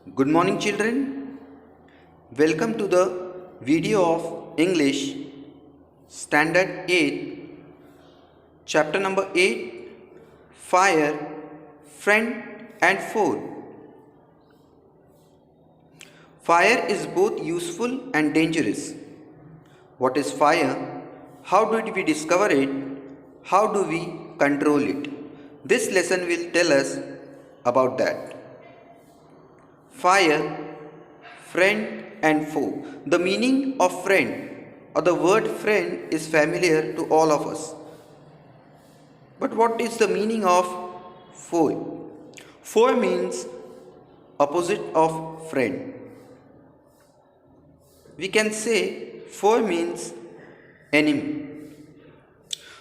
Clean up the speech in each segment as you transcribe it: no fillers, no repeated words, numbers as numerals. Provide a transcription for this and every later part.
Good morning, children. Welcome to the video of English Standard 8, chapter number 8, Fire, Friend and Foe. Fire is both useful and dangerous. What is fire? How did we discover it? How do we control it? This lesson will tell us about that. Fire, friend and foe. The meaning of friend or the word friend is familiar to all of us. But what is the meaning of foe? Foe means opposite of friend. We can say foe means enemy.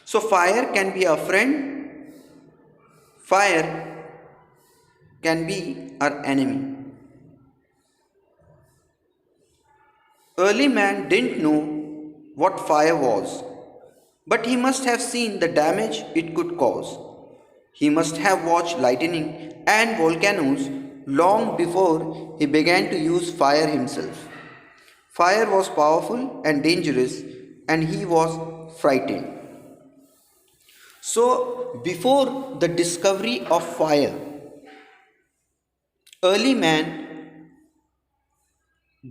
So fire can be a friend, fire can be our enemy. Early man didn't know what fire was, but he must have seen the damage it could cause. He must have watched lightning and volcanoes long before he began to use fire himself. Fire was powerful and dangerous, and he was frightened. So, before the discovery of fire, early man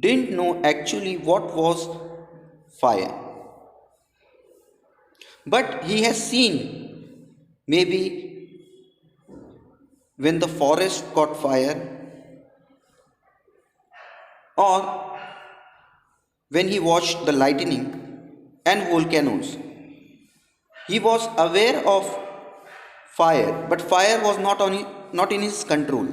didn't know actually what was fire. But he has seen maybe when the forest caught fire or when he watched the lightning and volcanoes. He was aware of fire, but fire was not in his control.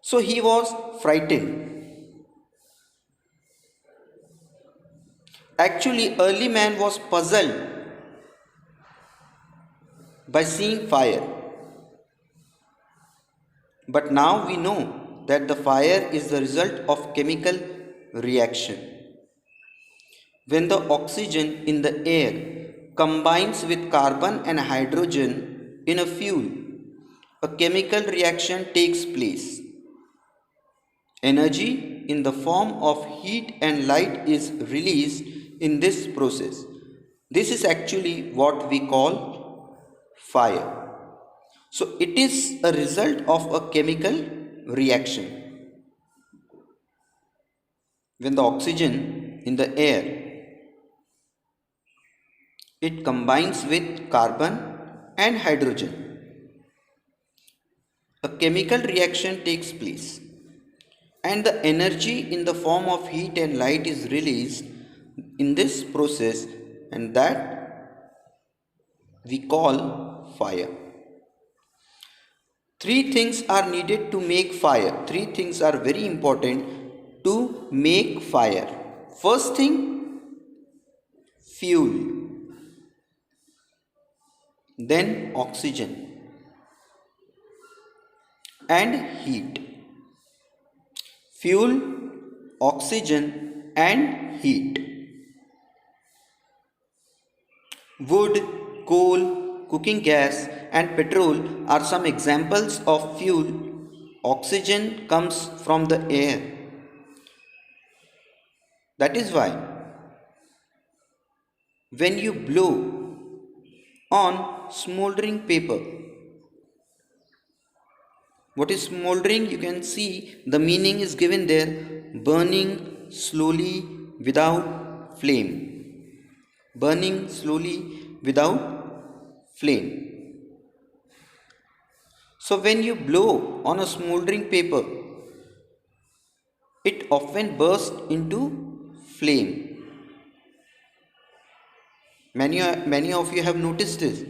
So he was frightened. Actually, early man was puzzled by seeing fire. But now we know that the fire is the result of chemical reaction. When the oxygen in the air combines with carbon and hydrogen in a fuel, a chemical reaction takes place. Energy in the form of heat and light is released in this process. This is actually what we call fire. So it is a result of a chemical reaction. When the oxygen in the air it combines with carbon and hydrogen, a chemical reaction takes place, and the energy in the form of heat and light is released in this process, and that we call fire. Three things are needed to make fire. Three things are very important to make fire. First thing, fuel. Then oxygen and heat. Fuel, oxygen and heat. Wood, coal, cooking gas and petrol are some examples of fuel. Oxygen comes from the air. That is why when you blow on smoldering paper, what is smoldering? You can see the meaning is given there: burning slowly without flame. Burning slowly without flame. So when you blow on a smoldering paper, it often bursts into flame. Many of you have noticed this.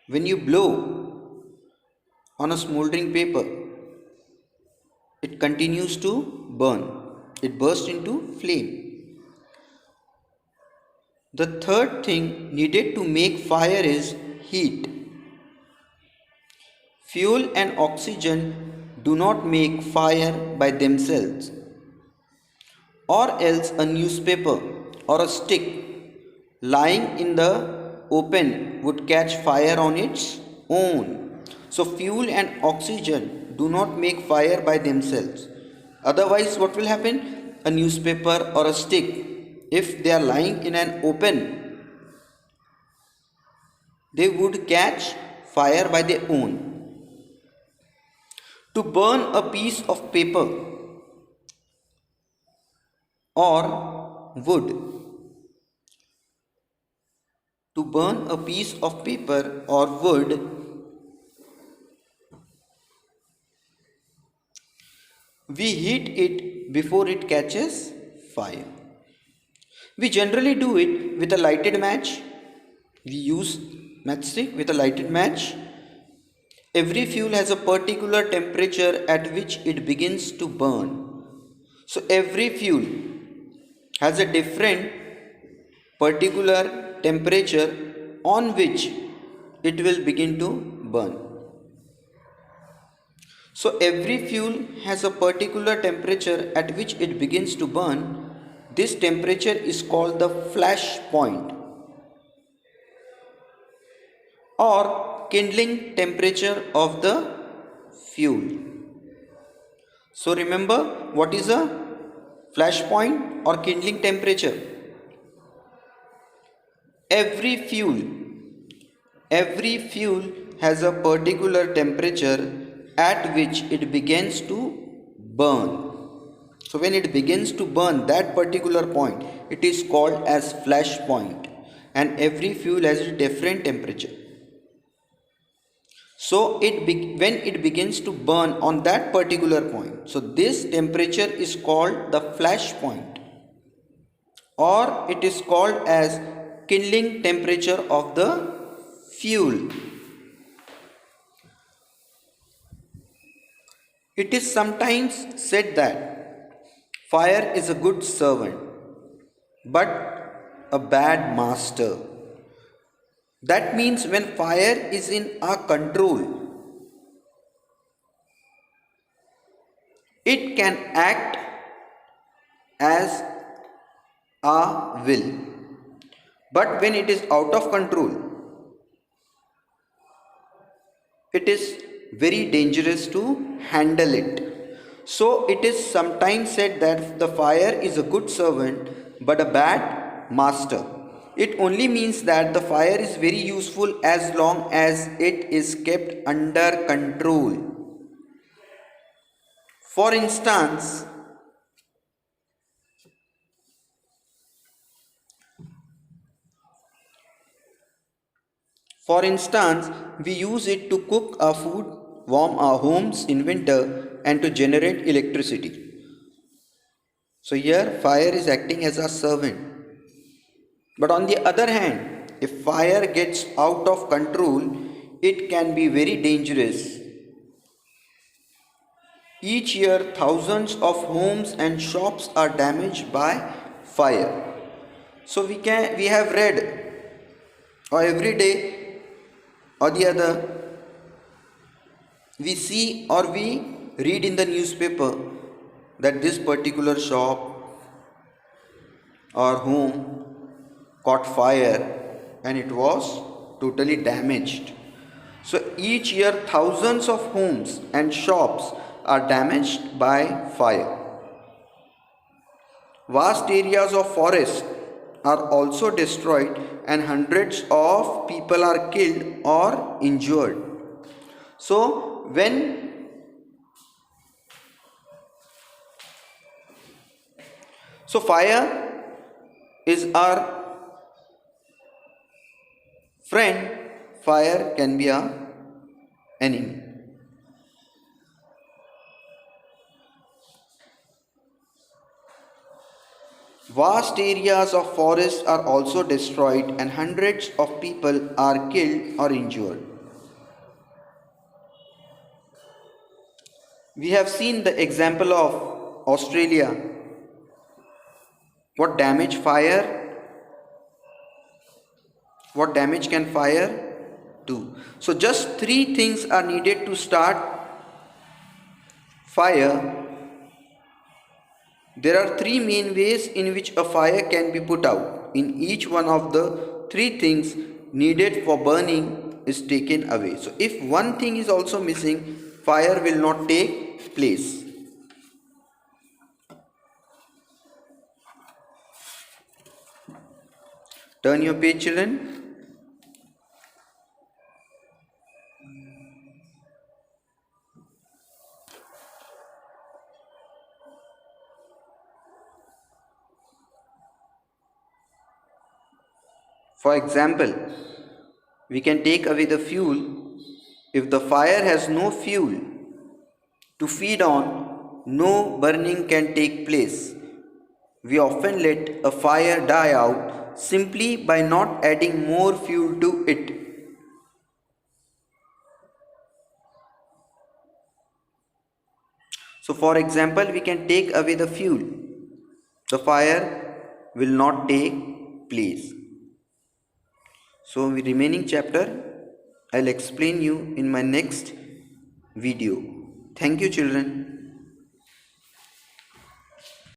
When you blow on a smoldering paper, it continues to burn. It bursts into flame. The third thing needed to make fire is heat. Fuel and oxygen do not make fire by themselves, or else a newspaper or a stick lying in the open would catch fire on its own. So fuel and oxygen do not make fire by themselves. Otherwise, what will happen? A newspaper or a stick, if they are lying in an open, they would catch fire by their own. To burn a piece of paper or wood, to burn a piece of paper or wood, we heat it before it catches fire. We generally do it with a lighted match. We use matchstick with a lighted match. Every fuel has a particular temperature at which it begins to burn. So every fuel has a different particular temperature on which it will begin to burn. So every fuel has a particular temperature at which it begins to burn. This temperature is called the flash point or kindling temperature of the fuel. So remember, what is a flash point or kindling temperature? Every fuel has a particular temperature at which it begins to burn. So when it begins to burn, that particular point, it is called as flash point, and every fuel has a different temperature. So when it begins to burn on that particular point, so this temperature is called the flash point, or it is called as kindling temperature of the fuel. It is sometimes said that fire is a good servant, but a bad master. That means when fire is in our control, it can act as our will. But when it is out of control, it is very dangerous to handle it. So it is sometimes said that the fire is a good servant but a bad master. It only means that the fire is very useful as long as it is kept under control. For instance, we use it to cook our food, warm our homes in winter, and to generate electricity. So here fire is acting as a servant. But on the other hand, if fire gets out of control, it can be very dangerous. Each year, thousands of homes and shops are damaged by fire. So we have read, or every day or the other, we see or we read in the newspaper that this particular shop or home caught fire and it was totally damaged. So each year thousands of homes and shops are damaged by fire. Vast areas of forest are also destroyed and hundreds of people are killed or injured. So fire is our friend, fire can be our enemy. Vast areas of forest are also destroyed and hundreds of people are killed or injured. We have seen the example of Australia. What damage can fire do? So just 3 things are needed to start fire. There are 3 main ways in which a fire can be put out. In each one of the 3 things needed for burning is taken away. So if one thing is also missing, fire will not take place. Turn your page, children. For example, we can take away the fuel. If the fire has no fuel to feed on, no burning can take place. We often let a fire die out simply by not adding more fuel to it. So, for example, we can take away the fuel. The fire will not take place. So, the remaining chapter I'll explain you in my next video. Thank you, children.